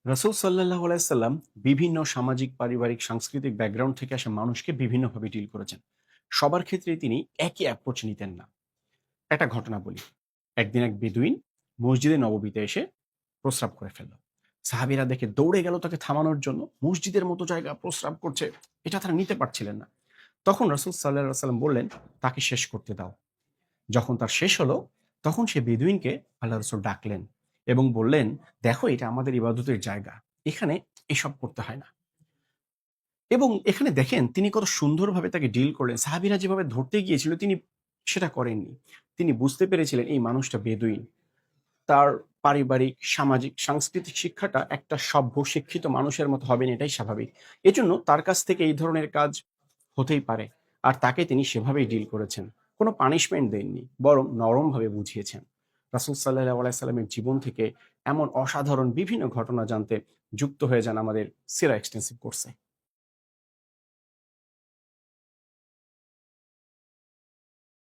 রাসূল সাল্লাল্লাহু আলাইহি সাল্লাম বিভিন্ন সামাজিক, পারিবারিক, সাংস্কৃতিক ব্যাকগ্রাউন্ড থেকে আসা মানুষকে বিভিন্নভাবে ডিল করেছেন। সবার ক্ষেত্রেই তিনি একই অ্যাপ্রোচ নিতেন না। একটা ঘটনা বলি। একদিন এক বেদুইন মসজিদে নববীতে এসে প্রস্রাব করে ফেলল। সাহাবীরা দেখে দৌড়ে গেল তাকে থামানোর জন্য। মসজিদের মতো জায়গা প্রস্রাব করছে, এটা তারা নিতে পারছিলেন না। তখন রাসূল সাল্লাল্লাহু আলাইহি সাল্লাম বললেন, "তাকে শেষ করতে দাও।" যখন তার শেষ হলো, তখন সে বেদুইনকে আল্লাহর রাসূল ডাকলেন এবং বললেন, "দেখো, এটা আমাদের ইবাদতের জায়গা। এখানে এসব করতে হয় না।" এবং এখানে দেখেন তিনি কত সুন্দরভাবে তাকে ডিল করলেন। সাহাবীরা যেভাবে ধরতে গিয়েছিল তিনি সেটা করেননি। তিনি বুঝতে পেরেছিলেন এই মানুষটা বেদুইন। তার পারিবারিক, সামাজিক, সাংস্কৃতিক শিক্ষাটা একটা সভ্য শিক্ষিত মানুষের মতো হবে না, এটাই স্বাভাবিক। এজন্য তার কাছ থেকে এই ধরনের কাজ হতেই পারে। আর তাকে তিনি সেভাবেই ডিল করেছেন। কোন পানিশমেন্ট দেননি, বরং নরমভাবে বুঝিয়েছেন। রাসূল সাল্লাল্লাহু আলাইহি সাল্লামের জীবন থেকে এমন অসাধারণ বিভিন্ন ঘটনা জানতে যুক্ত হয়ে যান আমাদের সিরা এক্সটেন্সিভ কোর্সে।